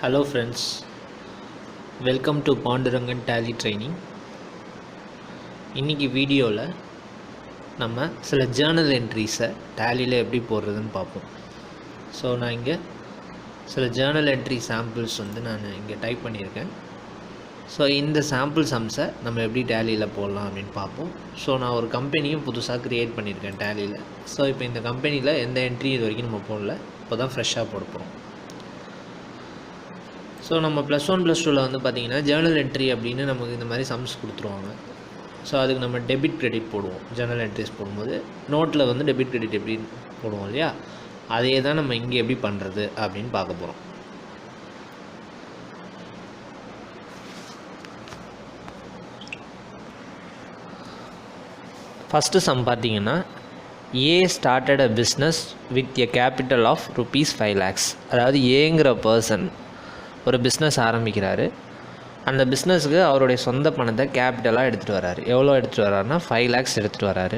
Hello friends, welcome to Pandurangan Tally Training. இன்னைக்கு வீடியோவில் நம்ம சில ஜேர்னல் என்ட்ரிஸை டேலியில் எப்படி போடுறதுன்னு பார்ப்போம். ஸோ நான் இங்கே சில ஜேர்னல் என்ட்ரி சாம்பிள்ஸ் நான் இங்கே டைப் பண்ணியிருக்கேன். ஸோ இந்த சாம்பிள் சம்ஸை நம்ம எப்படி டேலியில் போடலாம் அப்படின்னு பார்ப்போம். ஸோ நான் ஒரு கம்பெனியும் புதுசாக க்ரியேட் பண்ணியிருக்கேன் டேலியில். ஸோ இப்போ இந்த கம்பெனியில் எந்த என்ட்ரி இது வரைக்கும் நம்ம போடல, இப்போ தான் ஃப்ரெஷ்ஷாக போட போகிறோம். ஸோ நம்ம +1 +2 பார்த்திங்கன்னா ஜேர்னல் என்ட்ரி அப்படின்னு நமக்கு இந்த மாதிரி சம்ஸ் கொடுத்துருவாங்க. ஸோ அதுக்கு நம்ம டெபிட் கிரெடிட் போடுவோம். ஜேர்னல் என்ட்ரிஸ் போடும்போது நோட்டில் டெபிட் கிரெடிட் எப்படி போடுவோம் இல்லையா, அதே தான் நம்ம இங்கே எப்படி பண்ணுறது அப்படின்னு பார்க்க போகிறோம். ஃபஸ்ட்டு சம் பார்த்திங்கன்னா A started a business with a capital of ₹5 lakhs. அதாவது ஏங்கிற பர்சன் ஒரு பிஸ்னஸ் ஆரம்பிக்கிறாரு. அந்த பிஸ்னஸுக்கு அவருடைய சொந்த பணத்தை கேபிட்டலாக எடுத்துகிட்டு வராரு. எவ்வளோ எடுத்துகிட்டு வர்றாருன்னா 5 lakhs எடுத்துகிட்டு வராரு.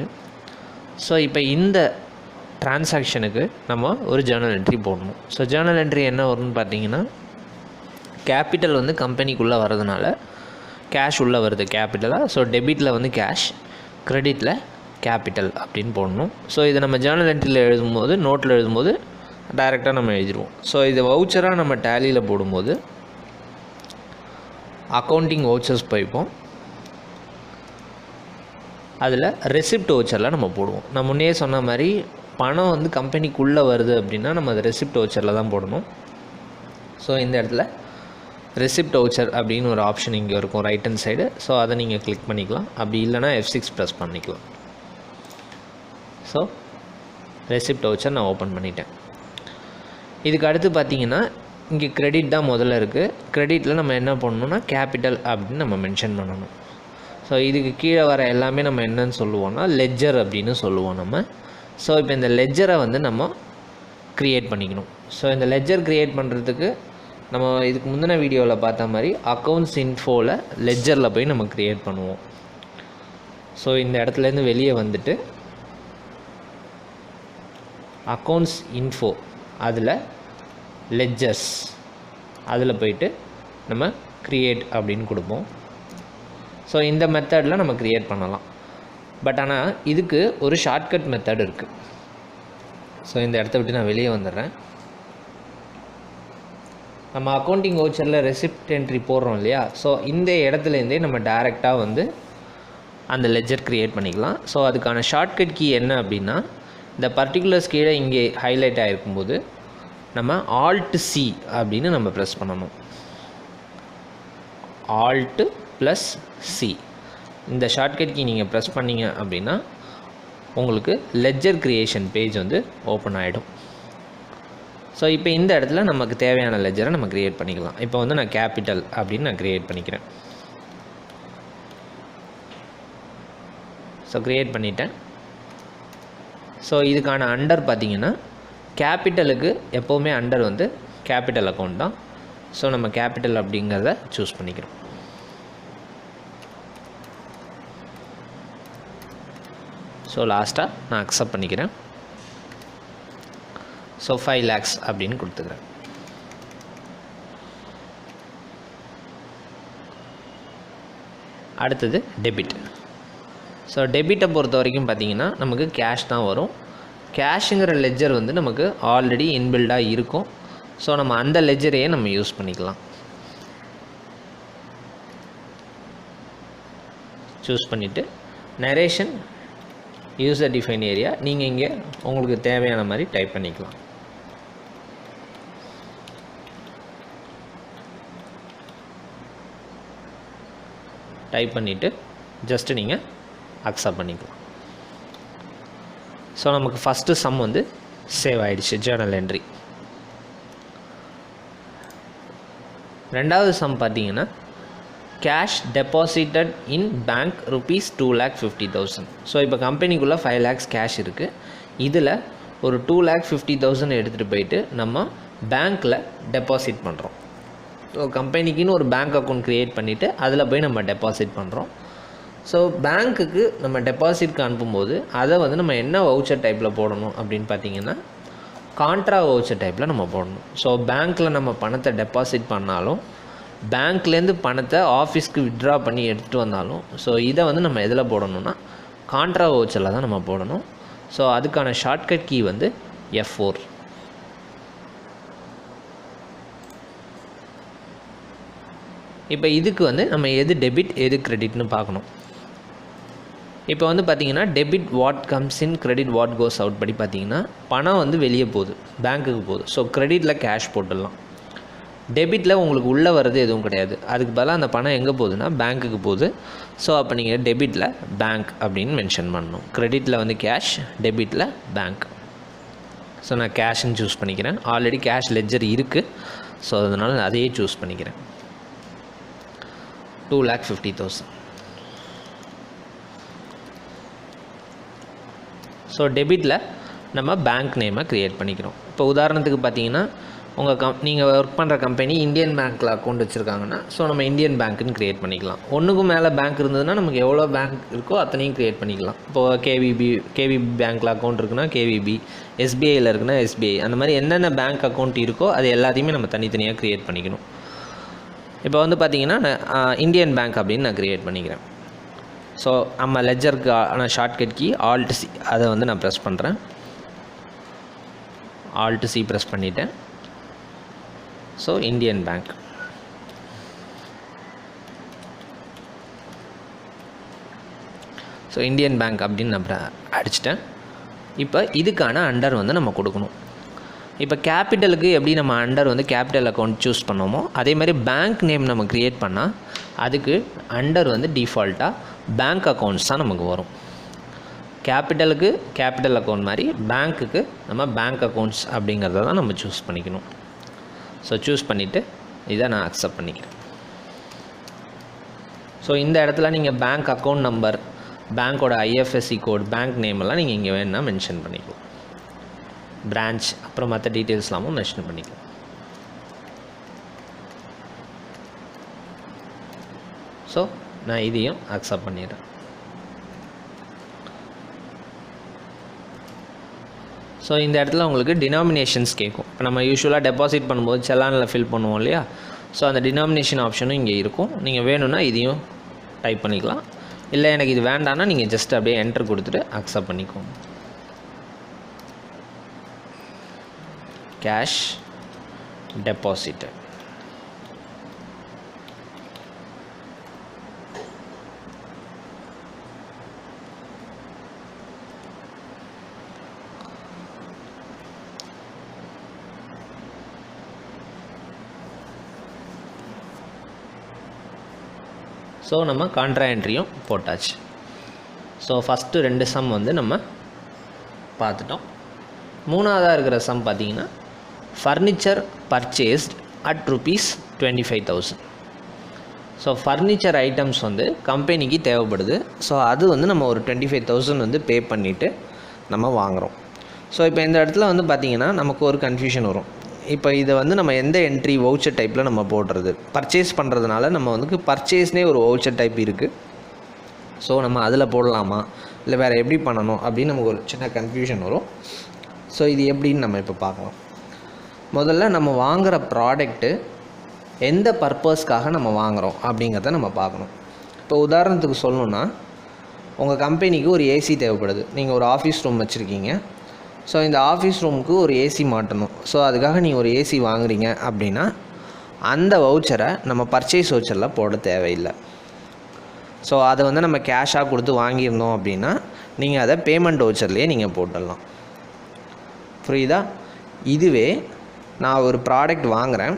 ஸோ இப்போ இந்த டிரான்சாக்ஷனுக்கு நம்ம ஒரு ஜேர்னல் என்ட்ரி போடணும். ஸோ ஜேர்னல் என்ட்ரி என்ன வரும்னு பார்த்தீங்கன்னா, கேபிட்டல் கம்பெனிக்குள்ளே வர்றதுனால கேஷ் உள்ளே வருது கேபிட்டலாக. ஸோ டெபிட்டில் கேஷ், க்ரெடிட்டில் கேபிட்டல் அப்படின்னு போடணும். ஸோ இதை நம்ம ஜேர்னல் என்ட்ரியில் எழுதும்போது, நோட்டில் எழுதும்போது டைரெக்டாக நம்ம எழுதிடுவோம். ஸோ இது வவுச்சராக நம்ம டேலியில் போடும்போது அக்கௌண்டிங் வவுச்சர்ஸ் போய்ப்போம். அதில் ரெசிப்ட் வவுச்சரில் நம்ம போடுவோம். நான் முன்னே சொன்ன மாதிரி பணம் கம்பெனிக்குள்ளே வருது அப்படின்னா நம்ம அதை ரெசிப்ட் வவுச்சரில் தான் போடணும். ஸோ இந்த இடத்துல ரெசிப்ட் வவுச்சர் அப்படின்னு ஒரு ஆப்ஷன் இங்கே இருக்கும் ரைட் ஹேண்ட் சைடு. ஸோ அதை நீங்கள் கிளிக் பண்ணிக்கலாம். அப்படி இல்லைனா F6 ப்ரெஸ் பண்ணிக்கலாம். ஸோ ரெசிப்ட் வவுச்சர் நான் ஓப்பன் பண்ணிட்டேன். இதுக்கு அடுத்து பார்த்திங்கன்னா இங்கே க்ரெடிட் தான் முதல்ல இருக்குது. க்ரெடிட்டில் நம்ம என்ன பண்ணணும்னா கேபிட்டல் அப்படின்னு நம்ம மென்ஷன் பண்ணணும். ஸோ இதுக்கு கீழே வர எல்லாமே நம்ம என்னன்னு சொல்லுவோம்னா லெட்ஜர் அப்படின்னு சொல்லுவோம் நம்ம. ஸோ இப்போ இந்த லெட்ஜரை நம்ம க்ரியேட் பண்ணிக்கணும். ஸோ இந்த லெட்ஜர் க்ரியேட் பண்ணுறதுக்கு நம்ம இதுக்கு முந்தின வீடியோவில் பார்த்த மாதிரி அக்கௌண்ட்ஸ் இன்ஃபோவில் லெட்ஜரில் போய் நம்ம க்ரியேட் பண்ணுவோம். ஸோ இந்த இடத்துலேருந்து வெளியே வந்துட்டு அக்கௌண்ட்ஸ் இன்ஃபோ, அதில் லெட்ஜர்ஸ், அதில் போயிட்டு நம்ம க்ரியேட் அப்படின்னு கொடுப்போம். ஸோ இந்த மெத்தடில் நம்ம க்ரியேட் பண்ணலாம். பட் ஆனால் இதுக்கு ஒரு ஷார்ட்கட் மெத்தட் இருக்குது. ஸோ இந்த இடத்த விட்டு நான் வெளியே வந்துடுறேன். நம்ம அக்கௌண்டிங் வவுச்சரில் ரெசிப்ட் என்ட்ரி போடுறோம் இல்லையா, ஸோ இந்த இடத்துலேருந்தே நம்ம டைரெக்டாக அந்த லெட்ஜர் க்ரியேட் பண்ணிக்கலாம். ஸோ அதுக்கான ஷார்ட்கட் கீ என்ன அப்படின்னா, இந்த பர்டிகுலர்ஸ் கீழே இங்கே ஹைலைட் ஆகிருக்கும்போது நம்ம Alt+C அப்படின்னு நம்ம ப்ரெஸ் பண்ணணும். Alt+C இந்த ஷார்ட்கட் கீ நீங்கள் ப்ரெஸ் பண்ணிங்க அப்படின்னா உங்களுக்கு லெட்ஜர் க்ரியேஷன் பேஜ் ஓப்பன் ஆகிடும். ஸோ இப்போ இந்த இடத்துல நமக்கு தேவையான லெட்ஜரை நம்ம க்ரியேட் பண்ணிக்கலாம். இப்போ நான் கேபிட்டல் அப்படின்னு நான் க்ரியேட் பண்ணிக்கிறேன். ஸோ க்ரியேட் பண்ணிட்டேன். ஸோ இதுக்கான அண்டர் பார்த்திங்கன்னா கேபிட்டலுக்கு எப்போவுமே அண்டர் கேபிட்டல் அக்கௌண்ட் தான். ஸோ நம்ம கேபிட்டல் அப்படிங்கிறத சூஸ் பண்ணிக்கிறோம். ஸோ லாஸ்ட்டாக நான் அக்செப்ட் பண்ணிக்கிறேன். ஸோ 5 lakhs அப்படின்னு கொடுத்துக்கிறேன். அடுத்தது டெபிட். ஸோ டெபிட்டை பொறுத்த வரைக்கும் பார்த்திங்கன்னா நமக்கு கேஷ் தான் வரும். கேஷுங்கிற லெட்ஜர் நமக்கு ஆல்ரெடி இன்பில்டாக இருக்கும். ஸோ நம்ம அந்த லெட்ஜரையே நம்ம யூஸ் பண்ணிக்கலாம். சூஸ் பண்ணிவிட்டு நரேஷன் யூசர் டிஃபைன் ஏரியா நீங்கள் இங்கே உங்களுக்கு தேவையான மாதிரி டைப் பண்ணிக்கலாம். டைப் பண்ணிவிட்டு ஜஸ்ட்டு நீங்கள் அக்செப்ட் பண்ணிக்கலாம். ஸோ நமக்கு ஃபஸ்ட்டு சம் சேவ் ஆகிடுச்சு ஜேர்னல் என்ட்ரி. ரெண்டாவது சம் பார்த்திங்கன்னா cash deposited in bank ₹2,50,000. So இப்போ கம்பெனிக்குள்ளே 5 lakhs கேஷ் இருக்குது. இதில் ஒரு 2,50,000 எடுத்துகிட்டு போயிட்டு நம்ம பேங்க்கில் டெபாசிட் பண்ணுறோம். ஸோ கம்பெனிக்குன்னு ஒரு பேங்க் அக்கௌண்ட் க்ரியேட் பண்ணிவிட்டு அதில் போய் நம்ம டெபாசிட் பண்ணுறோம். ஸோ பேங்க்குக்கு நம்ம டெபாசிட்க்கு அனுப்பும்போது அதை நம்ம என்ன வவுச்சர் டைப்பில் போடணும் அப்படின்னு பார்த்திங்கன்னா கான்ட்ரா வவுச்சர் டைப்பில் நம்ம போடணும். ஸோ பேங்க்கில் நம்ம பணத்தை டெபாசிட் பண்ணாலும் பேங்க்லேருந்து பணத்தை ஆஃபீஸ்க்கு வித்ட்ரா பண்ணி எடுத்துகிட்டு வந்தாலும் ஸோ இதை வந்து நம்ம எதில் போடணும்னா கான்ட்ரா வவுச்சரில் தான் நம்ம போடணும். ஸோ அதுக்கான ஷார்ட்கட் கீ வந்து F4. இப்போ இதுக்கு வந்து நம்ம எது டெபிட் எது கிரெடிட்னு பார்க்கணும். இப்போ வந்து பார்த்திங்கன்னா debit what comes in, credit what goes out படி பார்த்திங்கன்னா பணம் வந்து வெளியே போகுது, பேங்க்குக்கு போகுது. ஸோ கிரெடிட்டில் கேஷ் போட்டுடலாம். டெபிட்டில் உங்களுக்கு உள்ளே வர்றது எதுவும் கிடையாது. அதுக்கு பதிலாக அந்த பணம் எங்கே போகுதுன்னா பேங்க்குக்கு போகுது. ஸோ அப்போ நீங்கள் டெபிட்டில் பேங்க் அப்படின்னு மென்ஷன் பண்ணணும். கிரெடிட்டில் வந்து கேஷ், டெபிட்டில் பேங்க். ஸோ நான் கேஷ்ன்னு சூஸ் பண்ணிக்கிறேன். ஆல்ரெடி கேஷ் லெட்ஜர் இருக்குது. ஸோ அதனால் நான் அதையே சூஸ் பண்ணிக்கிறேன். 2,50,000. ஸோ டெபிட்டில் நம்ம பேங்க் நேமை க்ரியேட் பண்ணிக்கிறோம். இப்போ உதாரணத்துக்கு பார்த்தீங்கன்னா நீங்கள் ஒர்க் பண்ணுற கம்பெனி இந்தியன் பேங்க்கில் அக்கௌண்ட் வச்சுருக்காங்கன்னா ஸோ நம்ம இந்தியன் பேங்க்குன்னு க்ரியேட் பண்ணிக்கலாம். ஒன்றுக்கும் மேலே பேங்க் இருந்ததுன்னா நமக்கு எவ்வளோ பேங்க் இருக்கோ அத்தனையும் க்ரியேட் பண்ணிக்கலாம். இப்போது கேவிபி பேங்க்கில் அக்கௌண்ட் இருக்குன்னா கேவிபி, எஸ்பிஐயில் இருக்குன்னா எஸ்பிஐ, அந்த மாதிரி என்னென்ன பேங்க் அக்கௌண்ட் இருக்கோ அது எல்லாத்தையுமே நம்ம தனித்தனியாக க்ரியேட் பண்ணிக்கணும். இப்போ வந்து பார்த்திங்கன்னா இந்தியன் பேங்க் அப்படின்னு நான் க்ரியேட் பண்ணிக்கிறேன். ஸோ நம்ம லெட்ஜருக்கு ஷார்ட்கட் கீ Alt+C, அதை வந்து நான் ப்ரெஸ் பண்ணுறேன். Alt+C ப்ரெஸ் பண்ணிவிட்டேன். So Indian bank. So Indian bank அப்படின்னு நான் அடிச்சிட்டேன். இப்போ இதுக்கான அண்டர் வந்து நம்ம கொடுக்கணும். இப்போ கேபிட்டலுக்கு எப்படி நம்ம அண்டர் வந்து கேபிட்டல் அக்கௌண்ட் சூஸ் பண்ணோமோ அதே மாதிரி பேங்க் நேம் நம்ம க்ரியேட் பண்ணால் அதுக்கு அண்டர் வந்து டிஃபால்ட்டாக பேங்க் அக்கௌண்ட்ஸ் தான் நமக்கு வரும். கேபிட்டலுக்கு கேபிட்டல் அக்கௌண்ட் மாதிரி பேங்க்குக்கு நம்ம பேங்க் அக்கௌண்ட்ஸ் அப்படிங்கிறத தான் நம்ம சூஸ் பண்ணிக்கணும். ஸோ சூஸ் பண்ணிவிட்டு இதை நான் அக்செப்ட் பண்ணிக்கிறேன். ஸோ இந்த இடத்துல நீங்கள் பேங்க் அக்கௌண்ட் நம்பர், பேங்க்கோட IFSC கோட், பேங்க் நேம் எல்லாம் நீங்கள் இங்கே வேணுன்னா மென்ஷன் பண்ணிக்கலாம். பிரான்ச் அப்புறம் மற்ற டீட்டெயில்ஸ்லாமும் மென்ஷன் பண்ணிக்கலாம். ஸோ நான் இதையும் அக்செப்ட் பண்ணிடுறேன். ஸோ இந்த இடத்துல உங்களுக்கு டினாமினேஷன்ஸ் கேட்கும். இப்போ நம்ம யூஸ்வலாக டெபாசிட் பண்ணும்போது செலானில் ஃபில் பண்ணுவோம் இல்லையா, ஸோ அந்த டினாமினேஷன் ஆப்ஷனும் இங்கே இருக்கும். நீங்கள் வேணும்னா இதையும் டைப் பண்ணிக்கலாம். இல்லை எனக்கு இது வேண்டான்னா நீங்கள் ஜஸ்ட் அப்படியே என்டர் கொடுத்துட்டு அக்செப்ட் பண்ணிக்கோங்க. Cash deposit. ஸோ நம்ம கான்ட்ரா என்ட்ரியும் போட்டாச்சு. ஸோ ஃபஸ்ட்டு 2 சம் வந்து நம்ம பார்த்துட்டோம். மூணாவதாக இருக்கிற சம் பார்த்திங்கன்னா furniture purchased at ₹25,000. So furniture items வந்து கம்பெனிக்கு தேவைப்படுது. ஸோ அது வந்து நம்ம ஒரு 25,000 வந்து பே பண்ணிவிட்டு நம்ம வாங்குகிறோம். ஸோ இப்போ இந்த இடத்துல வந்து பார்த்திங்கன்னா நமக்கு ஒரு கன்ஃபியூஷன் வரும். இப்போ இதை வந்து நம்ம எந்த என்ட்ரி வவுச்சர் டைப்பில் நம்ம போடுறது, பர்ச்சேஸ் பண்ணுறதுனால நம்ம வந்து பர்ச்சேஸ்னே ஒரு வவுச்சர் டைப் இருக்குது. ஸோ நம்ம அதில் போடலாமா இல்லை வேறு எப்படி பண்ணணும் அப்படின்னு நமக்கு ஒரு சின்ன கன்ஃபியூஷன் வரும். ஸோ இது எப்படின்னு நம்ம இப்போ பார்க்கலாம். முதல்ல நம்ம வாங்குகிற ப்ராடக்ட்டு எந்த பர்பஸ்க்காக நம்ம வாங்குகிறோம் அப்படிங்கிறத நம்ம பார்க்கணும். இப்போ உதாரணத்துக்கு சொல்லணுன்னா உங்கள் கம்பெனிக்கு ஒரு ஏசி தேவைப்படுது. நீங்கள் ஒரு ஆஃபீஸ் ரூம் வச்சுருக்கீங்க. ஸோ இந்த ஆஃபீஸ் ரூமுக்கு ஒரு ஏசி மாட்டணும். ஸோ அதுக்காக நீங்கள் ஒரு ஏசி வாங்குறீங்க அப்படின்னா அந்த வவுச்சரை நம்ம பர்ச்சேஸ் வவுச்சரில் போட தேவையில்லை. ஸோ அதை வந்து நம்ம கேஷாக கொடுத்து வாங்கியிருந்தோம் அப்படின்னா நீங்கள் அதை பேமெண்ட் வவுச்சர்லேயே நீங்கள் போட்டுடலாம். புரியுதா? இதுவே நான் ஒரு ப்ராடக்ட் வாங்குகிறேன்,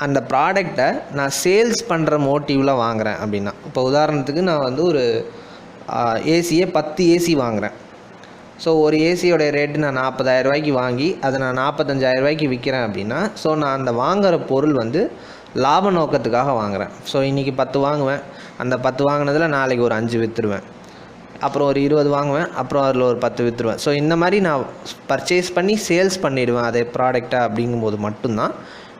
அந்த ப்ராடக்டை நான் சேல்ஸ் பண்ணுற மோட்டிவில் வாங்குகிறேன் அப்படின்னா, இப்போ உதாரணத்துக்கு நான் வந்து ஒரு ஏசியை 10 ஏசி வாங்குகிறேன். ஸோ ஒரு ஏசியோட ரேட்டு நான் 40,000 ரூபாய்க்கு வாங்கி அதை நான் 45,000 ரூபாய்க்கு விற்கிறேன் அப்படின்னா, ஸோ நான் அந்த வாங்குகிற பொருள் வந்து லாப நோக்கத்துக்காக வாங்குகிறேன். ஸோ இன்றைக்கி 10 வாங்குவேன், அந்த 10 வாங்கினதில் நாளைக்கு ஒரு 5 விற்றுருவேன், அப்புறம் ஒரு 20 வாங்குவேன், அப்புறம் அதில் ஒரு 10 விற்றுருவேன். ஸோ இந்த மாதிரி நான் பர்ச்சேஸ் பண்ணி சேல்ஸ் பண்ணிவிடுவேன் அதே ப்ராடக்டாக. அப்படிங்கும்போது மட்டும்தான்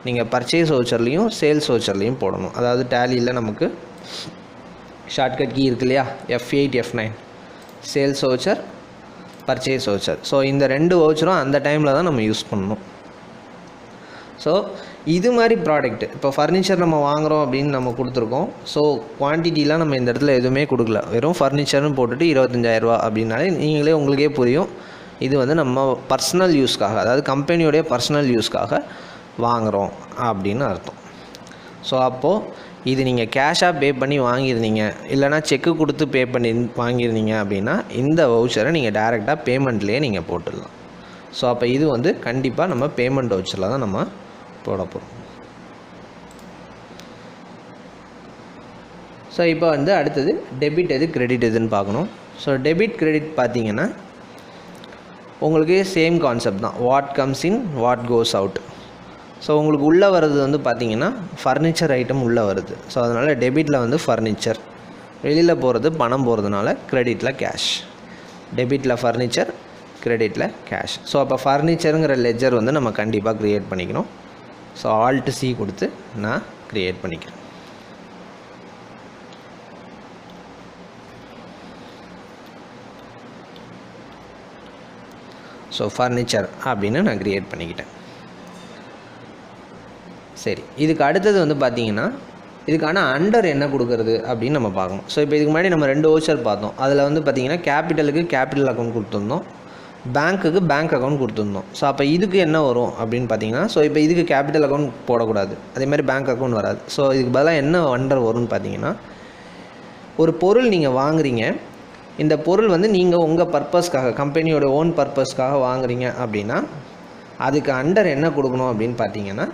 நீங்கள் பர்ச்சேஸ் வவுச்சர்லேயும் சேல்ஸ் வவுச்சர்லேயும் போடணும். அதாவது டேலியில் நமக்கு ஷார்ட்கட் கீ இருக்கு இல்லையா, F8 F9, sales voucher purchase voucher. So இந்த 2 வவுச்சரும் அந்த டைமில் தான் நம்ம யூஸ் பண்ணணும். ஸோ இது மாதிரி ப்ராடக்ட் இப்போ ஃபர்னிச்சர் நம்ம வாங்குகிறோம் அப்படின்னு நம்ம கொடுத்துருக்கோம். ஸோ குவான்டிட்டிலாம் நம்ம இந்த இடத்துல எதுவுமே கொடுக்கல, வெறும் ஃபர்னிச்சர்னு போட்டுட்டு 25,000 அப்படின்னாலே நீங்களே உங்களுக்கே புரியும் இது வந்து நம்ம பர்சனல் யூஸ்க்காக, அதாவது கம்பெனியோடைய பர்சனல் யூஸ்க்காக வாங்குகிறோம் அப்படின்னு அர்த்தம். ஸோ அப்போது இது நீங்கள் கேஷாக பே பண்ணி வாங்கியிருந்தீங்க, இல்லைனா செக்கு கொடுத்து பே பண்ணி வாங்கியிருந்தீங்க அப்படின்னா இந்த வவுச்சரை நீங்கள் டைரெக்டாக பேமெண்ட்லேயே நீங்கள் போட்டுடலாம். ஸோ அப்போ இது வந்து கண்டிப்பாக நம்ம பேமெண்ட் வவுச்சரில் தான் நம்ம போட போகிறோம். ஸோ இப்போ வந்து அடுத்தது டெபிட் எது கிரெடிட் எதுன்னு பார்க்கணும். ஸோ டெபிட் கிரெடிட் பார்த்தீங்கன்னா உங்களுக்கு சேம் கான்செப்ட் தான், what comes in what goes out. So உங்களுக்கு உள்ளே வர்றது வந்து பார்த்திங்கன்னா ஃபர்னிச்சர் ஐட்டம் உள்ளே வருது. ஸோ அதனால் டெபிட்டில் வந்து ஃபர்னிச்சர், வெளியில் போகிறது பணம் போகிறதுனால கிரெடிட்டில் கேஷ். டெபிட்டில் ஃபர்னிச்சர், கிரெடிட்டில் கேஷ். ஸோ அப்போ ஃபர்னிச்சருங்கிற லெஜர் வந்து நம்ம கண்டிப்பாக க்ரியேட் பண்ணிக்கணும். ஸோ ஆல்ட் C கொடுத்து நான் க்ரியேட் பண்ணிக்கிறேன். ஸோ ஃபர்னிச்சர் அப்படின்னு நான் க்ரியேட் பண்ணிக்கிட்டேன். சரி, இதுக்கு அடுத்தது வந்து பார்த்திங்கன்னா இதுக்கான அண்டர் என்ன கொடுக்குறது அப்படின்னு நம்ம பார்க்கணும். ஸோ இப்போ இதுக்கு முன்னாடி நம்ம 2 வவுச்சர் பார்த்தோம். அதில் வந்து பார்த்திங்கன்னா கேபிட்டலுக்கு கேபிட்டல் அக்கௌண்ட் கொடுத்துருந்தோம், பேங்க்குக்கு பேங்க் அக்கௌண்ட் கொடுத்துருந்தோம். ஸோ அப்போ இதுக்கு என்ன வரும் அப்படின்னு பார்த்தீங்கன்னா, ஸோ இப்போ இதுக்கு கேபிட்டல் அக்கௌண்ட் போடக்கூடாது, அதேமாதிரி பேங்க் அக்கௌண்ட் வராது. ஸோ இதுக்கு பதிலாக என்ன அண்டர் வரும்னு பார்த்தீங்கன்னா, ஒரு பொருள் நீங்கள் வாங்குறீங்க, இந்த பொருள் வந்து நீங்கள் உங்கள் பர்பஸ்க்காக, கம்பெனியோட ஓன் பர்பஸ்க்காக வாங்குறீங்க அப்படின்னா அதுக்கு அண்டர் என்ன கொடுக்கணும் அப்படின்னு பார்த்தீங்கன்னா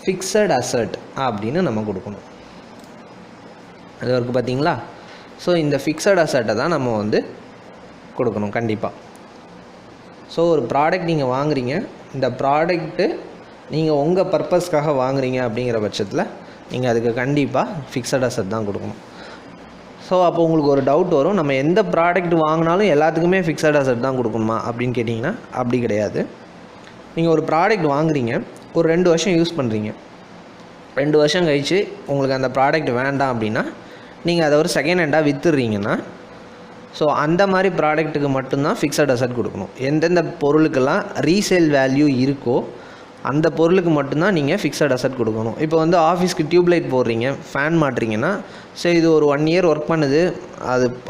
ஃபிக்ஸட் அசட் அப்படின்னு நம்ம கொடுக்கணும். அது வரைக்கும் பார்த்தீங்களா? ஸோ இந்த ஃபிக்ஸட் அசட்டை தான் நம்ம வந்து கொடுக்கணும் கண்டிப்பாக. ஸோ ஒரு ப்ராடக்ட் நீங்கள் வாங்குறீங்க, இந்த ப்ராடக்ட்டு நீங்கள் உங்கள் பர்பஸ்க்காக வாங்குறீங்க அப்படிங்கிற பட்சத்தில் நீங்கள் அதுக்கு கண்டிப்பாக ஃபிக்ஸட் அசட் தான் கொடுக்கணும். ஸோ அப்போ உங்களுக்கு ஒரு டவுட் வரும், நம்ம எந்த ப்ராடக்ட் வாங்கினாலும் எல்லாத்துக்குமே ஃபிக்ஸட் அசட் தான் கொடுக்கணுமா அப்படின்னு கேட்டிங்கன்னா அப்படி கிடையாது. நீங்கள் ஒரு ப்ராடக்ட் வாங்குறீங்க, ஒரு 2 வருஷம் யூஸ் பண்ணுறீங்க, 2 வருஷம் கழித்து உங்களுக்கு அந்த ப்ராடக்ட் வேண்டாம் அப்படின்னா நீங்கள் அதை ஒரு செகண்ட் ஹேண்டாக விற்றுறீங்கன்னா, ஸோ அந்த மாதிரி ப்ராடக்ட்டுக்கு மட்டும்தான் ஃபிக்ஸட் அசட் கொடுக்கணும். எந்தெந்த பொருளுக்கெல்லாம் ரீசேல் வேல்யூ இருக்கோ அந்த பொருளுக்கு மட்டும்தான் நீங்கள் ஃபிக்ஸட் அசட் கொடுக்கணும். இப்போ வந்து ஆஃபீஸ்க்கு டியூப்லைட் போடுறீங்க, ஃபேன் மாட்டுறீங்கன்னா, சரி இது ஒரு 1 இயர் ஒர்க் பண்ணுது,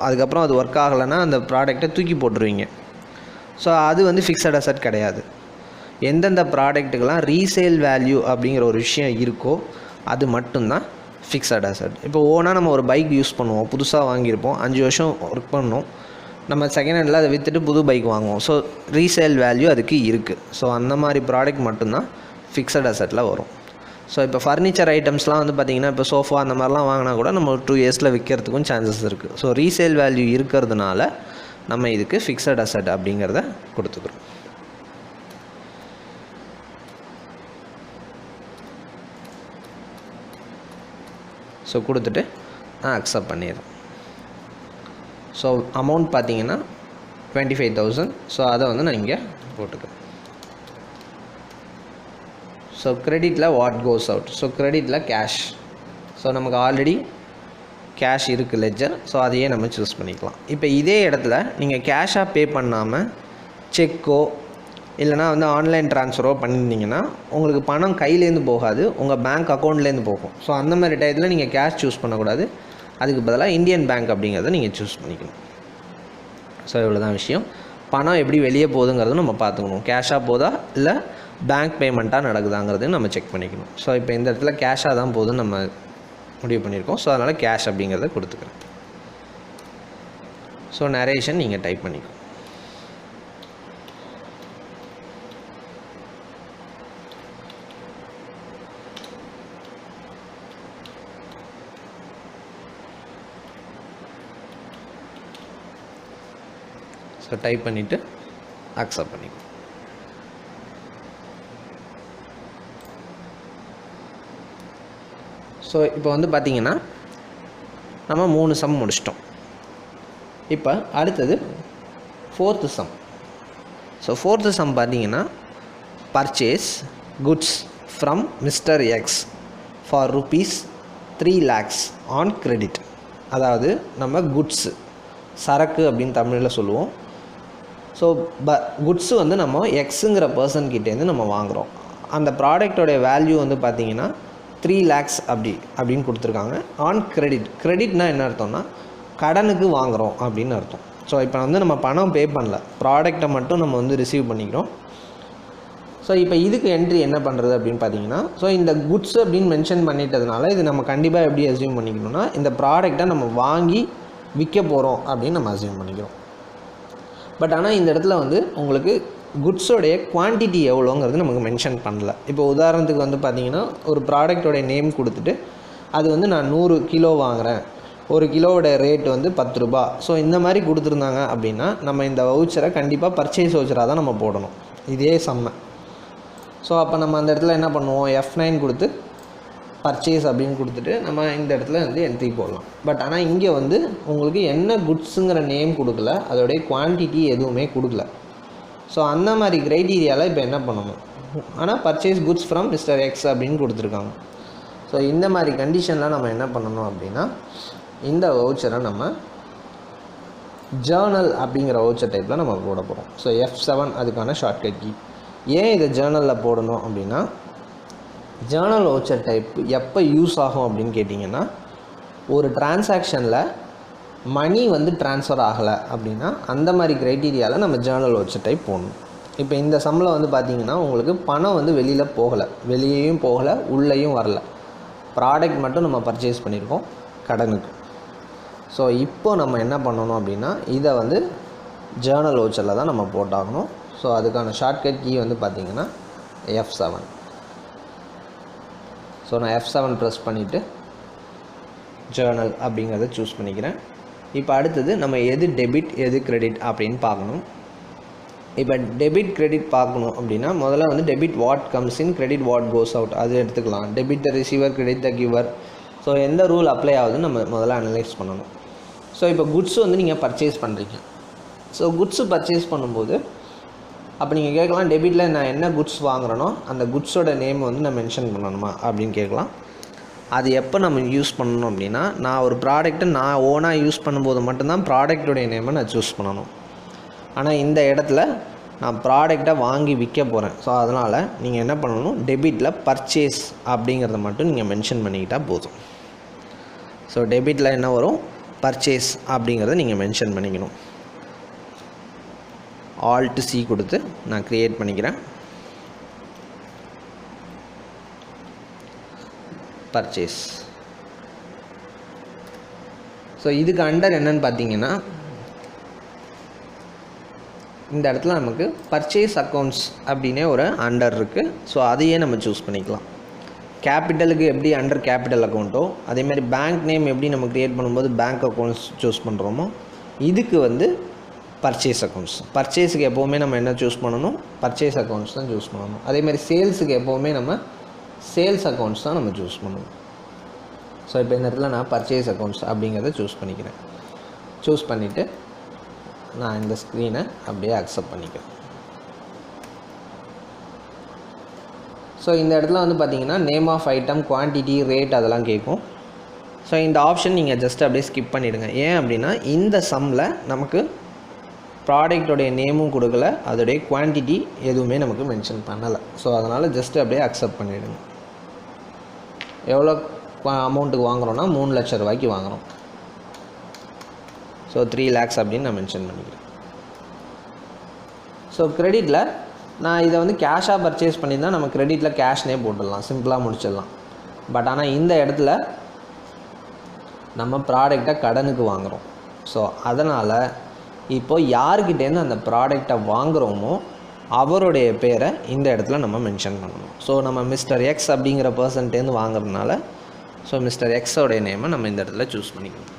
அதுக்கப்புறம் அது ஒர்க் ஆகலைன்னா அந்த ப்ராடக்டை தூக்கி போட்டுருவீங்க. ஸோ அது வந்து ஃபிக்ஸட் அசட் கிடையாது. எந்தெந்த ப்ராடக்ட்டுக்கெல்லாம் ரீசேல் வேல்யூ அப்படிங்கிற ஒரு விஷயம் இருக்கோ அது மட்டும்தான் ஃபிக்ஸட் அசட். இப்போ ஓனாக நம்ம ஒரு பைக் யூஸ் பண்ணுவோம், புதுசாக வாங்கியிருப்போம், 5 வருஷம் ஒர்க் பண்ணோம், நம்ம செகண்ட் ஹேண்டில் அதை விற்றுட்டு புது பைக் வாங்குவோம். ஸோ ரீசேல் வேல்யூ அதுக்கு இருக்குது. ஸோ அந்த மாதிரி ப்ராடக்ட் மட்டும்தான் ஃபிக்ஸட் அசட்டில் வரும். ஸோ இப்போ ஃபர்னிச்சர் ஐட்டம்ஸ்லாம் வந்து பார்த்திங்கன்னா, இப்போ சோஃபா அந்த மாதிரிலாம் வாங்கினா கூட நம்ம ஒரு 2 இயர்ஸில் விற்கிறதுக்கும் சான்சஸ் இருக்குது. ஸோ ரீசேல் வேல்யூ இருக்கிறதுனால நம்ம இதுக்கு ஃபிக்ஸட் அசட் அப்படிங்கிறத கொடுத்துக்கிறோம். ஸோ கொடுத்துட்டு நான் அக்செப்ட் பண்ணிடுறேன். ஸோ அமௌண்ட் பார்த்தீங்கன்னா 25,000. ஸோ அதை வந்து நான் இங்கே போட்டுக்கிறேன். ஸோ கிரெடிட்டில் வாட் கோஸ் அவுட், ஸோ கிரெடிட்டில் கேஷ். ஸோ நமக்கு ஆல்ரெடி கேஷ் இருக்குது லெஜர், ஸோ அதையே நம்ம சூஸ் பண்ணிக்கலாம். இப்போ இதே இடத்துல நீங்கள் கேஷாக பே பண்ணாமல் செக்கோ இல்லைனா வந்து ஆன்லைன் ட்ரான்ஸ்ஃபரோ பண்ணியிருந்தீங்கன்னா உங்களுக்கு பணம் கையிலேருந்து போகாது, உங்கள் பேங்க் அக்கௌண்ட்லேருந்து போகும். ஸோ அந்த மாதிரி டயத்தில் நீங்கள் கேஷ் சூஸ் பண்ணக்கூடாது, அதுக்கு பதிலாக இந்தியன் பேங்க் அப்படிங்கிறத நீங்கள் சூஸ் பண்ணிக்கணும். ஸோ இவ்வளோ தான் விஷயம். பணம் எப்படி வெளியே போகுதுங்கிறது நம்ம பார்த்துக்கணும். கேஷாக போதா இல்லை பேங்க் பேமெண்ட்டாக நடக்குதாங்கிறது நம்ம செக் பண்ணிக்கணும். ஸோ இப்போ இந்த இடத்துல கேஷாக தான் போகுதுன்னு நம்ம முடிவு பண்ணியிருக்கோம். ஸோ அதனால் கேஷ் அப்படிங்கிறத கொடுத்துக்கிறேன். ஸோ நரேஷன் நீங்கள் டைப் பண்ணிக்கணும். ஸோ டைப் பண்ணிவிட்டு அக்செப்ட் பண்ணிக்கணும். ஸோ இப்போ வந்து பார்த்திங்கன்னா நம்ம 3 சம் முடிச்சிட்டோம். இப்போ அடுத்தது 4th sum. So 4th sum பார்த்திங்கன்னா purchase goods from mister X for ₹3 lakhs on credit. அதாவது நம்ம குட்ஸு, சரக்கு அப்படின்னு தமிழில் சொல்லுவோம். ஸோ குட்ஸு வந்து நம்ம எக்ஸுங்கிற பர்சன்கிட்டேருந்து நம்ம வாங்குகிறோம். அந்த ப்ராடக்டோடைய வேல்யூ வந்து பார்த்திங்கன்னா 3 lakhs அப்படின்னு கொடுத்துருக்காங்க. ஆன் கிரெடிட்னா என்ன அர்த்தம்னா கடனுக்கு வாங்குகிறோம் அப்படின்னு அர்த்தம். ஸோ இப்போ வந்து நம்ம பணம் பே பண்ணல, ப்ராடக்டை மட்டும் நம்ம வந்து ரிசீவ் பண்ணிக்கிறோம். ஸோ இப்போ இதுக்கு என்ட்ரி என்ன பண்ணுறது அப்படின்னு பார்த்தீங்கன்னா, ஸோ இந்த குட்ஸ் அப்படின்னு மென்ஷன் பண்ணிட்டதுனால இது நம்ம கண்டிப்பாக எப்படி அஸ்யூம் பண்ணிக்கணும்னா இந்த ப்ராடக்டை நம்ம வாங்கி விற்க போகிறோம் அப்படின்னு நம்ம அஸ்யூம் பண்ணிக்கிறோம். பட் ஆனால் இந்த இடத்துல வந்து உங்களுக்கு குட்ஸோடைய குவான்டிட்டி எவ்வளோங்கிறது நமக்கு மென்ஷன் பண்ணல. இப்போ உதாரணத்துக்கு வந்து பார்த்திங்கன்னா ஒரு ப்ராடக்டோடைய நேம் கொடுத்துட்டு அது வந்து நான் 100 கிலோ வாங்குகிறேன், 1 கிலோவோட ரேட் வந்து 10 ரூபா. ஸோ இந்த மாதிரி கொடுத்துருந்தாங்க அப்படின்னா நம்ம இந்த வவுச்சரை கண்டிப்பாக பர்ச்சேஸ் வவுச்சராக தான் நம்ம போடணும், இதே செம்ம. ஸோ அப்போ நம்ம அந்த இடத்துல என்ன பண்ணுவோம், F9 கொடுத்து பர்ச்சேஸ் அப்படின்னு கொடுத்துட்டு நம்ம இந்த இடத்துல வந்து என்ட்ரி போடலாம். பட் ஆனால் இங்கே வந்து உங்களுக்கு என்ன குட்ஸுங்கிற நேம் கொடுக்கல, அதோடைய குவான்டிட்டி எதுவுமே கொடுக்கல. ஸோ அந்த மாதிரி க்ரைட்டீரியாவில் இப்போ என்ன பண்ணணும், ஆனால் purchase goods from mister X அப்படின்னு கொடுத்துருக்காங்க. ஸோ இந்த மாதிரி கண்டிஷனில் நம்ம என்ன பண்ணணும் அப்படின்னா இந்த வவுச்சரை நம்ம ஜேர்னல் அப்படிங்கிற வவுச்சர் டைப்பில் நம்ம போட போகிறோம். ஸோ F7 அதுக்கான ஷார்ட்கட் கீ. ஏன் இதை ஜேர்னலில் போடணும் அப்படின்னா ஜேர்னல் வவுச்சர் டைப் எப்போ யூஸ் ஆகும் அப்படின்னு கேட்டிங்கன்னா ஒரு டிரான்சாக்ஷனில் மணி வந்து ட்ரான்ஸ்ஃபர் ஆகலை அப்படின்னா அந்த மாதிரி க்ரைட்டீரியாவில் நம்ம ஜேர்னல் வவுச்சர் டைப் போடணும். இப்போ இந்த சம்மில் வந்து பார்த்திங்கன்னா உங்களுக்கு பணம் வந்து வெளியில் போகலை, வெளியேயும் போகலை, உள்ளேயும் வரலை, ப்ராடக்ட் மட்டும் நம்ம பர்ச்சேஸ் பண்ணியிருக்கோம் கடனுக்கு. ஸோ இப்போ நம்ம என்ன பண்ணணும் அப்படின்னா இதை வந்து ஜேர்னல் வவுச்சரில் தான் நம்ம போட்டாகணும். ஸோ அதுக்கான ஷார்ட்கட் கீ வந்து பார்த்திங்கன்னா F7. ஸோ நான் F7 ப்ரெஸ் பண்ணிவிட்டு ஜேர்னல் அப்படிங்கிறத சூஸ் பண்ணிக்கிறேன். இப்போ அடுத்தது நம்ம எது டெபிட் எது கிரெடிட் அப்படின்னு பார்க்கணும். இப்போ டெபிட் கிரெடிட் பார்க்கணும் அப்படின்னா முதல்ல வந்து debit what comes in, credit what goes out அது எடுத்துக்கலாம். Debit the receiver, credit the giver. So எந்த ரூல் அப்ளை ஆகுதுன்னு நம்ம முதல்ல அனலைஸ் பண்ணணும். ஸோ இப்போ குட்ஸ் வந்து நீங்கள் பர்ச்சேஸ் பண்ணுறீங்க. ஸோ குட்ஸு பர்ச்சேஸ் பண்ணும்போது அப்போ நீங்கள் கேட்கலாம் டெபிட்டில் நான் என்ன குட்ஸ் வாங்குறேனோ அந்த குட்ஸோட நேம் வந்து நான் மென்ஷன் பண்ணணுமா அப்படின்னு கேட்கலாம். அது எப்போ நம்ம யூஸ் பண்ணணும் அப்படின்னா நான் ஒரு ப்ராடக்ட்டை நான் ஓனாக யூஸ் பண்ணும்போது மட்டும்தான் ப்ராடக்டோடைய நேமை நான் சூஸ் பண்ணணும். ஆனால் இந்த இடத்துல நான் ப்ராடக்டை வாங்கி விற்க போகிறேன். ஸோ அதனால் நீங்கள் என்ன பண்ணணும், டெபிட்டில் பர்ச்சேஸ் அப்படிங்கிறத மட்டும் நீங்கள் மென்ஷன் பண்ணிக்கிட்டால் போதும். ஸோ டெபிட்டில் என்ன வரும், பர்ச்சேஸ் அப்படிங்கிறத நீங்கள் மென்ஷன் பண்ணிக்கணும். Alt C கொடுத்து நான் க்ரியேட் பண்ணிக்கிறேன். பர்ச்சேஸ். ஸோ இதுக்கு அண்டர் என்னன்னு பார்த்தீங்கன்னா இந்த இடத்துல நமக்கு பர்ச்சேஸ் அக்கௌண்ட்ஸ் அப்படின்னே ஒரு அண்டர் இருக்குது. ஸோ அதையே நம்ம சூஸ் பண்ணிக்கலாம். கேபிட்டலுக்கு எப்படி அண்டர் கேபிட்டல் அக்கௌண்ட்டோ அதேமாதிரி பேங்க் நேம் எப்படி நம்ம க்ரியேட் பண்ணும்போது பேங்க் அக்கௌண்ட்ஸ் சூஸ் பண்ணுறோமோ இதுக்கு வந்து பர்ச்சேஸ் அக்கௌண்ட்ஸ். பர்ச்சேஸுக்கு எப்போவுமே நம்ம என்ன சூஸ் பண்ணணும், பர்ச்சேஸ் அக்கௌண்ட்ஸ் தான் சூஸ் பண்ணணும். அதேமாதிரி சேல்ஸுக்கு எப்போவுமே நம்ம சேல்ஸ் அக்கௌண்ட்ஸ் தான் நம்ம சூஸ் பண்ணணும். ஸோ இப்போ இந்த இடத்துல நான் பர்ச்சேஸ் அக்கௌண்ட்ஸ் அப்படிங்கிறத சூஸ் பண்ணிக்கிறேன். சூஸ் பண்ணிவிட்டு நான் இந்த ஸ்க்ரீனை அப்படியே அக்செப்ட் பண்ணிக்கிறேன். ஸோ இந்த இடத்துல வந்து பார்த்திங்கன்னா name of item, quantity, rate அதெல்லாம் கேட்கும். ஸோ இந்த ஆப்ஷன் நீங்கள் ஜஸ்ட் அப்படியே ஸ்கிப் பண்ணிவிடுங்க. ஏன் அப்படின்னா இந்த சம்மில் நமக்கு ப்ராடக்டோடைய நேமும் கொடுக்கல, அதோடைய குவான்டிட்டி எதுவுமே நமக்கு மென்ஷன் பண்ணலை. ஸோ அதனால் ஜஸ்ட் அப்படியே அக்செப்ட் பண்ணிவிடுங்க. எவ்வளோ அமௌண்ட்டுக்கு வாங்குகிறோன்னா 3 லட்ச ரூபாய்க்கு வாங்குகிறோம். ஸோ 3 lakhs அப்படின்னு நான் மென்ஷன் பண்ணிக்கிறேன். ஸோ கிரெடிட்டில் நான் இதை வந்து கேஷாக பர்ச்சேஸ் பண்ணியிருந்தால் நம்ம கிரெடிட்டில் கேஷ்னே போட்டுடலாம், சிம்பிளாக முடிச்சிடலாம். பட் ஆனால் இந்த இடத்துல நம்ம ப்ராடக்டை கடனுக்கு வாங்குகிறோம். ஸோ அதனால் இப்போது யார்கிட்டேருந்து அந்த ப்ராடக்டை வாங்குகிறோமோ அவருடைய பேரை இந்த இடத்துல நம்ம மென்ஷன் பண்ணணும். ஸோ நம்ம மிஸ்டர் எக்ஸ் அப்படிங்கிற பர்சன்ட்டேருந்து வாங்குறதுனால ஸோ மிஸ்டர் எக்ஸோடைய நேமை நம்ம இந்த இடத்துல சூஸ் பண்ணிக்கணும்.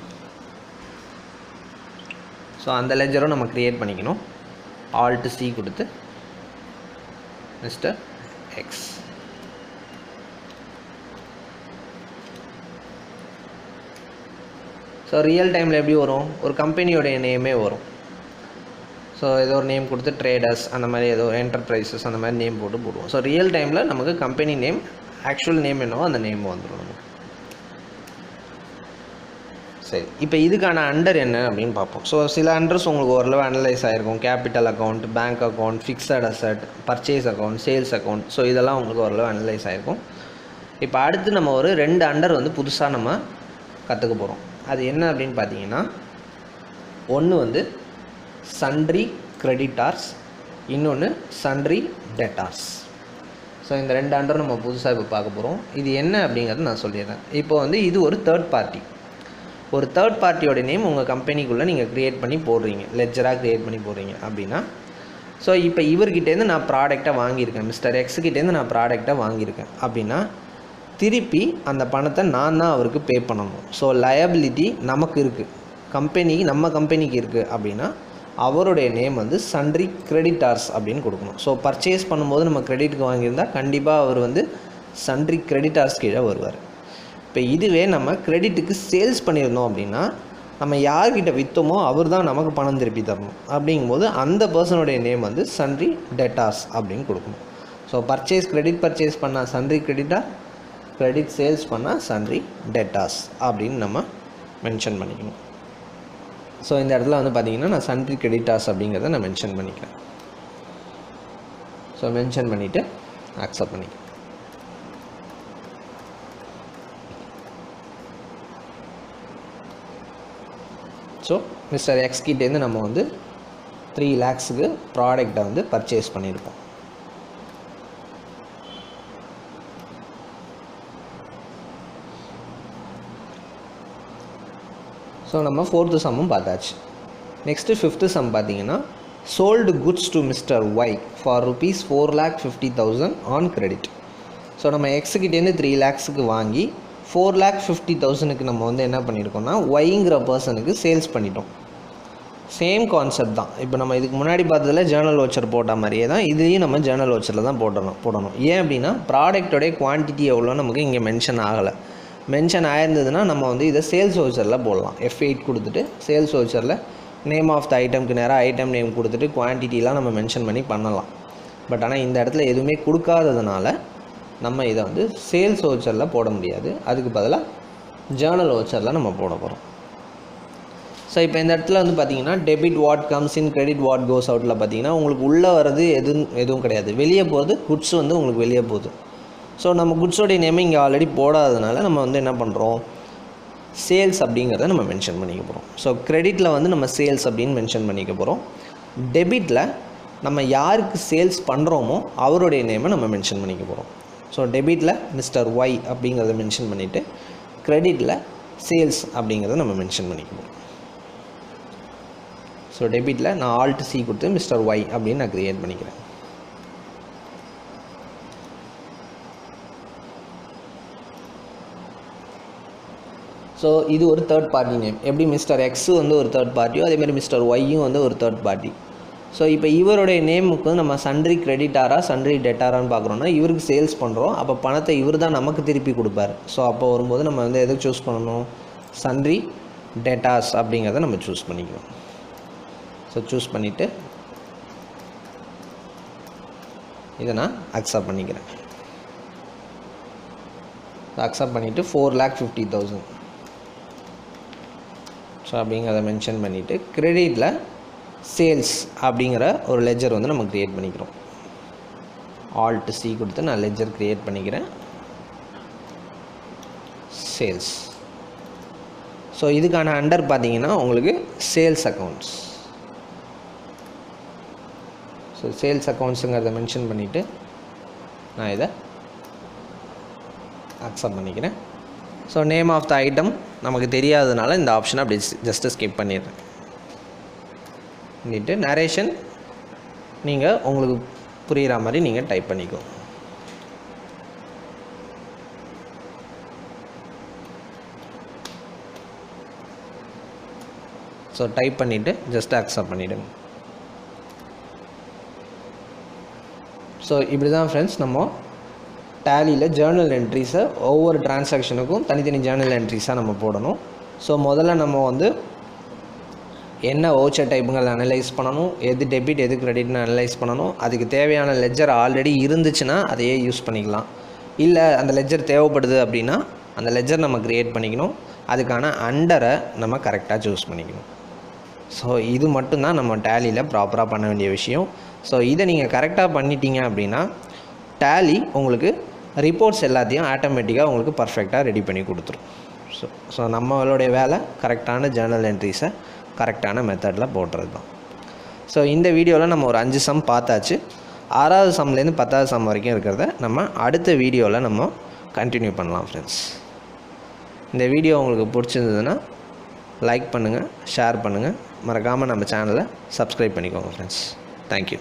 ஸோ அந்த லெஜரும் நம்ம க்ரியேட் பண்ணிக்கணும். Alt C கொடுத்து மிஸ்டர் எக்ஸ். ஸோ ரியல் டைமில் எப்படி வரும், ஒரு கம்பெனியோடைய நேமே வரும். ஸோ ஏதோ ஒரு நேம் கொடுத்து ட்ரேடர்ஸ் அந்த மாதிரி ஏதோ என்டர்பிரைசஸ் அந்த மாதிரி நேம் போடுவோம். ஸோ ரியல் டைமில் நமக்கு கம்பெனி நேம், ஆக்சுவல் நேம் என்னவோ அந்த நேம் வந்துடும் நமக்கு. சரி, இப்போ இதுக்கான அண்டர் என்ன அப்படின்னு பார்ப்போம். ஸோ சில அண்டர்ஸ் உங்களுக்கு ஓரளவு அனலைஸ் ஆகிருக்கும். Capital account, bank account, fixed asset, purchase account, sales account. So இதெல்லாம் உங்களுக்கு ஓரளவு அனலைஸ் ஆகிருக்கும். இப்போ அடுத்து நம்ம ஒரு 2 அண்டர் வந்து புதுசாக நம்ம கற்றுக்க போகிறோம். அது என்ன அப்படின்னு பார்த்தீங்கன்னா, ஒன்று வந்து சன்ட்ரி கிரெடிட்டார்ஸ், இன்னொன்று சன்ட்ரி டெட்டார்ஸ். ஸோ இந்த 2 அண்டர் நம்ம புதுசாக இப்போ பார்க்க போகிறோம். இது என்ன அப்படிங்கிறது நான் சொல்லிடுறேன். இப்போ வந்து இது ஒரு தேர்ட் பார்ட்டி. ஒரு தேர்ட் பார்ட்டியோட நேம் உங்கள் கம்பெனிக்குள்ளே நீங்கள் க்ரியேட் பண்ணி போடுறீங்க, லெட்ஜராக க்ரியேட் பண்ணி போடுறீங்க அப்படின்னா, ஸோ இப்போ இவர்கிட்டேருந்து நான் ப்ராடக்டை வாங்கியிருக்கேன், மிஸ்டர் எக்ஸுக்கிட்டேருந்து நான் ப்ராடக்டை வாங்கியிருக்கேன் அப்படின்னா, திருப்பி அந்த பணத்தை நான் தான் அவருக்கு பே பண்ணணும். ஸோ லயபிலிட்டி நமக்கு இருக்குது, நம்ம கம்பெனிக்கு இருக்குது அப்படின்னா அவருடைய நேம் வந்து சன்ட்ரி கிரெடிட்டார்ஸ் அப்படின்னு கொடுக்கணும். ஸோ பர்ச்சேஸ் பண்ணும்போது நம்ம கிரெடிட்டுக்கு வாங்கியிருந்தால் கண்டிப்பாக அவர் வந்து சன்ட்ரி கிரெடிட்டார்ஸ் கீழே வருவார். இப்போ இதுவே நம்ம கிரெடிட்டுக்கு சேல்ஸ் பண்ணியிருந்தோம் அப்படின்னா, நம்ம யார்கிட்ட விற்றோமோ அவர் தான் நமக்கு பணம் திருப்பி தரணும். அப்படிங்கும்போது அந்த பர்சனுடைய நேம் வந்து சன்ட்ரி டெட்டார்ஸ் அப்படின்னு கொடுக்கணும். ஸோ கிரெடிட் பர்ச்சேஸ் பண்ணால் சன்ட்ரி கிரெடிட்டார், கிரெடிட் சேல்ஸ் பண்ணால் சன்ட்ரி டெட்டார்ஸ் அப்படின்னு நம்ம மென்ஷன் பண்ணிக்கணும். ஸோ இந்த இடத்துல வந்து பார்த்திங்கன்னா நான் சன்ட்ரி கிரெடிட்டார்ஸ் அப்படிங்கிறத நான் மென்ஷன் பண்ணிக்கிறேன். ஸோ மென்ஷன் பண்ணிவிட்டு அக்செப்ட் பண்ணிக்கிறேன். ஸோ மிஸ்டர் எக்ஸ் கிட்டேருந்து நம்ம வந்து 3 lakhsக்கு ப்ராடக்டை வந்து பர்ச்சேஸ் பண்ணியிருக்கோம். ஸோ நம்ம 4th சம்மும் பார்த்தாச்சு. நெக்ஸ்ட்டு 5th சம் பார்த்தீங்கன்னா, sold goods to mister Y for rupees 4,50,000 on credit. So நம்ம எக்ஸுக்கிட்டேருந்து 3 lakhsக்கு வாங்கி 4,50,000க்கு நம்ம வந்து என்ன பண்ணியிருக்கோம்னா, ஒய்ங்கிற பர்சனுக்கு சேல்ஸ் பண்ணிட்டோம். சேம் கான்செப்ட் தான். இப்போ நம்ம இதுக்கு முன்னாடி பார்த்ததில் ஜேர்னல் வவுச்சர் போட்ட மாதிரியே தான் இதுலேயும் நம்ம ஜேர்னல் வவுச்சரில் தான் போடணும். ஏன் அப்படின்னா ப்ராடக்டோடைய குவான்டிட்டி எவ்வளோ நமக்கு இங்கே மென்ஷன் ஆகலை. மென்ஷன் ஆயிருந்ததுன்னா நம்ம வந்து இதை சேல்ஸ் வவுச்சரில் போடலாம். F8 கொடுத்துட்டு சேல்ஸ் வவுச்சரில் நேம் ஆஃப் த ஐட்டம்க்கு நேராக ஐட்டம் நேம் கொடுத்துட்டு குவான்டிட்டிலாம் நம்ம மென்ஷன் பண்ணி பண்ணலாம். பட் ஆனால் இந்த இடத்துல எதுவுமே கொடுக்காததுனால நம்ம இதை வந்து சேல்ஸ் வவுச்சரில் போட முடியாது. அதுக்கு பதிலாக ஜேர்னல் வவுச்சரில் நம்ம போட போகிறோம். ஸோ இப்போ இந்த இடத்துல வந்து பார்த்திங்கன்னா, debit what comes in, credit what goes அவுட்டில் பார்த்திங்கன்னா உங்களுக்கு உள்ளே வர்றது எதுவும் கிடையாது. வெளியே போகிறது குட்ஸ் வந்து உங்களுக்கு வெளியே போகுது. ஸோ நம்ம குட்ஸோடைய நேமை இங்கே ஆல்ரெடி போடாததுனால நம்ம வந்து என்ன பண்ணுறோம், சேல்ஸ் அப்படிங்கிறத நம்ம மென்ஷன் பண்ணிக்க போகிறோம். ஸோ கிரெடிட்டில் வந்து நம்ம சேல்ஸ் அப்படின்னு மென்ஷன் பண்ணிக்க போகிறோம். டெபிட்டில் நம்ம யாருக்கு சேல்ஸ் பண்ணுறோமோ அவருடைய நேமை நம்ம மென்ஷன் பண்ணிக்க போகிறோம். ஸோ டெபிட்டில் மிஸ்டர் ஒய் அப்படிங்கிறத மென்ஷன் பண்ணிவிட்டு, கிரெடிட்டில் சேல்ஸ் அப்படிங்கிறத நம்ம மென்ஷன் பண்ணிக்க போகிறோம். ஸோ டெபிட்டில் நான் Alt C கொடுத்து மிஸ்டர் ஒய் அப்படின்னு நான் க்ரியேட் பண்ணிக்கிறேன். ஸோ இது ஒரு தேர்ட் பார்ட்டி நேம். எப்படி மிஸ்டர் எக்ஸு வந்து ஒரு தேர்ட் பார்ட்டியோ அதேமாதிரி மிஸ்டர் ஒய்யும் வந்து ஒரு தேர்ட் பார்ட்டி. ஸோ இப்போ இவருடைய நேமுக்கு வந்து நம்ம சன்ட்ரி கிரெடிட்டாரா சன்ட்ரி டெட்டாரான்னு பார்க்குறோன்னா, இவருக்கு சேல்ஸ் பண்ணுறோம், அப்போ பணத்தை இவர் தான் நமக்கு திருப்பி கொடுப்பார். ஸோ அப்போ வரும்போது நம்ம வந்து எதை சூஸ் பண்ணணும், சன்ட்ரி டெட்டார்ஸ் அப்படிங்கிறத நம்ம சூஸ் பண்ணிக்குவோம். ஸோ சூஸ் பண்ணிவிட்டு இதை நான் அக்செப்ட் பண்ணிக்கிறேன். அக்செப்ட் பண்ணிவிட்டு 4,50,000 ஸோ அப்படிங்கிறத மென்ஷன் பண்ணிவிட்டு, கிரெடிட்டில் சேல்ஸ் அப்படிங்கிற ஒரு லெஜர் வந்து நம்ம க்ரியேட் பண்ணிக்கிறோம். Alt C கொடுத்து நான் லெஜர் க்ரியேட் பண்ணிக்கிறேன், சேல்ஸ். ஸோ இதுக்கான அண்டர் பார்த்தீங்கன்னா உங்களுக்கு சேல்ஸ் அக்கௌண்ட்ஸ். ஸோ சேல்ஸ் அக்கௌண்ட்ஸுங்கிறத மென்ஷன் பண்ணிவிட்டு நான் இதை அக்செப்ட் பண்ணிக்கிறேன். So name of the item நமக்கு தெரியாததுனால இந்த ஆப்ஷனை அப்படி ஜஸ்ட்டு ஸ்கிப் பண்ணிடுறேன். பண்ணிவிட்டு நரேஷன் நீங்கள் உங்களுக்கு புரிகிற மாதிரி நீங்கள் டைப் பண்ணிக்கோ. ஸோ டைப் பண்ணிவிட்டு ஜஸ்ட் அக்செப்ட் பண்ணிவிடுங்க. ஸோ இப்படி தான் ஃப்ரெண்ட்ஸ் நம்ம டேலியில் ஜேர்னல் என்ட்ரிஸை ஒவ்வொரு டிரான்சாக்ஷனுக்கும் தனித்தனி ஜேர்னல் என்ட்ரிஸாக நம்ம போடணும். ஸோ முதல்ல நம்ம வந்து என்ன வவுச்சர் டைப்புங்கிறத அனலைஸ் பண்ணணும், எது டெபிட் எது கிரெடிட்னு அனலைஸ் பண்ணணும். அதுக்கு தேவையான லெஜர் ஆல்ரெடி இருந்துச்சுன்னா அதையே யூஸ் பண்ணிக்கலாம். இல்லை அந்த லெஜர் தேவைப்படுது அப்படின்னா அந்த லெஜர் நம்ம க்ரியேட் பண்ணிக்கணும். அதுக்கான அண்டரை நம்ம கரெக்டாக சூஸ் பண்ணிக்கணும். ஸோ இது மட்டும்தான் நம்ம டேலியில் ப்ராப்பராக பண்ண வேண்டிய விஷயம். ஸோ இதை நீங்கள் கரெக்டாக பண்ணிட்டீங்க அப்படின்னா டேலி உங்களுக்கு ரிப்போர்ட்ஸ் எல்லாத்தையும் ஆட்டோமேட்டிக்காக உங்களுக்கு பர்ஃபெக்டாக ரெடி பண்ணி கொடுத்துரும். ஸோ நம்மளுடைய வேலை கரெக்டான ஜேர்னல் என்ட்ரிஸை கரெக்டான மெத்தடில் போடுறது தான். ஸோ இந்த வீடியோவில் நம்ம ஒரு 5 சம் பார்த்தாச்சு. 6வது சம்லேருந்து 10வது சம் வரைக்கும் இருக்கிறத நம்ம அடுத்த வீடியோவில் நம்ம கண்டினியூ பண்ணலாம் ஃப்ரெண்ட்ஸ். இந்த வீடியோ உங்களுக்கு பிடிச்சிருந்ததுன்னா லைக் பண்ணுங்கள், ஷேர் பண்ணுங்கள், மறக்காமல் நம்ம சேனலை சப்ஸ்கிரைப் பண்ணிக்கோங்க ஃப்ரெண்ட்ஸ். தேங்க்யூ.